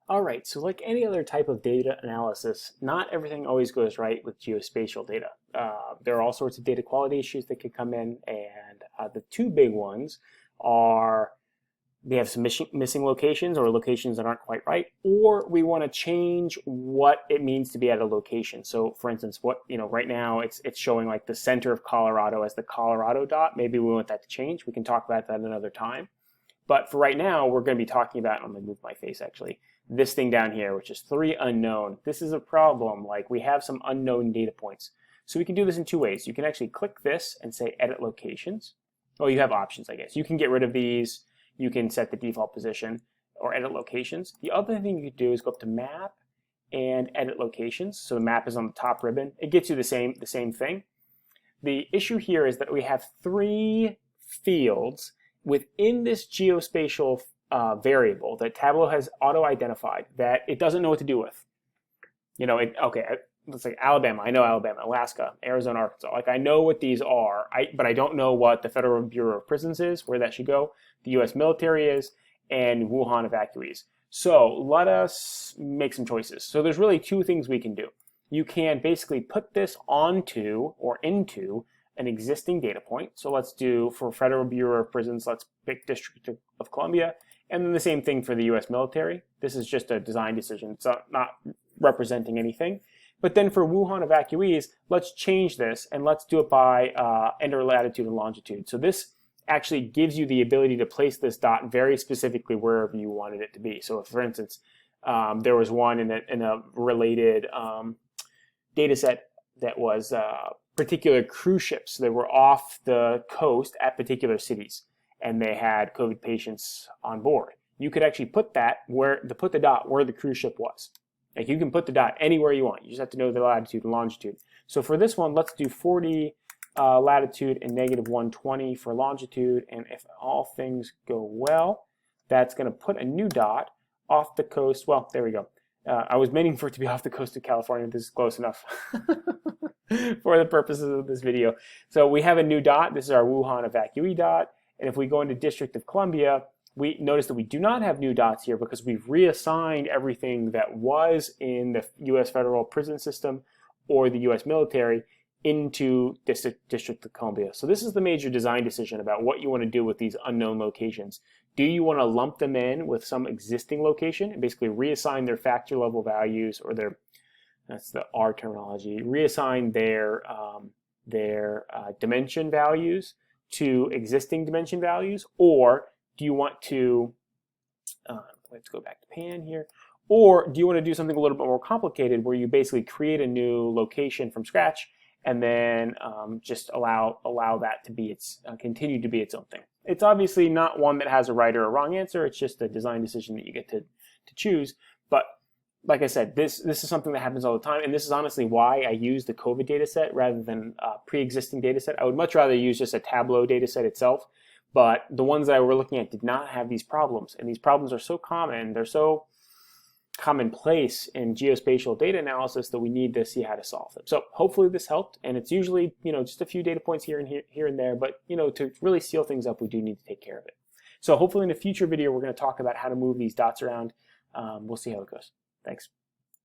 All right, so like any other type of data analysis, not everything always goes right with geospatial data. There are all sorts of data quality issues that could come in, and the two big ones are we have some missing locations or locations that aren't quite right, or we want to change what it means to be at a location. So for instance, right now it's showing like the center of Colorado as the Colorado dot. Maybe we want that to change. We can talk about that another time. But for right now, we're going to be talking about, I'm going to move my face actually, this thing down here, which is 3 unknown. This is a problem. Like we have some unknown data points. So we can do this in two ways. You can actually click this and say edit locations. Oh, you have options, I guess. You can get rid of these. You can set the default position or edit locations. The other thing you could do is go up to map and edit locations. So the map is on the top ribbon. It gets you the same thing. The issue here is that we have 3 fields within this geospatial variable that Tableau has auto-identified that it doesn't know what to do with. Okay, let's say Alabama. I know Alabama, Alaska, Arizona, Arkansas. Like I know what these are, but I don't know what the Federal Bureau of Prisons is, where that should go, the U.S. military is, and Wuhan evacuees. So let us make some choices. So there's really 2 things we can do. You can basically put this onto or into an existing data point. So let's do for Federal Bureau of Prisons, let's pick District of Columbia, and then the same thing for the U.S. military. This is just a design decision. It's not representing anything. But then for Wuhan evacuees, let's change this and let's do it by enter latitude and longitude. So this actually gives you the ability to place this dot very specifically wherever you wanted it to be. So if, for instance, there was one in a related data set that was particular cruise ships that were off the coast at particular cities, and they had COVID patients on board. You could actually put the dot where the cruise ship was. Like you can put the dot anywhere you want. You just have to know the latitude and longitude. So for this one, let's do 40 latitude and -120 for longitude. And if all things go well, that's going to put a new dot off the coast. Well, there we go. I was meaning for it to be off the coast of California. This is close enough for the purposes of this video. So we have a new dot. This is our Wuhan evacuee dot. And if we go into District of Columbia, we notice that we do not have new dots here because we've reassigned everything that was in the U.S. federal prison system or the U.S. military into District of Columbia. So this is the major design decision about what you want to do with these unknown locations. Do you want to lump them in with some existing location and basically reassign their factor level values or that's the R terminology, reassign their dimension values to existing dimension values, or do you want to, let's go back to pan here, or do you want to do something a little bit more complicated where you basically create a new location from scratch and then just allow that to be continue to be its own thing? It's obviously not one that has a right or a wrong answer. It's just a design decision that you get to choose. But like I said, this is something that happens all the time, and this is honestly why I use the COVID data set rather than a pre-existing data set. I would much rather use just a Tableau data set itself, but the ones that I were looking at did not have these problems, and these problems are so common, they're so commonplace in geospatial data analysis that we need to see how to solve them. So hopefully this helped, and it's usually just a few data points here and there, but to really seal things up, we do need to take care of it. So hopefully in a future video, we're going to talk about how to move these dots around. We'll see how it goes. Thanks.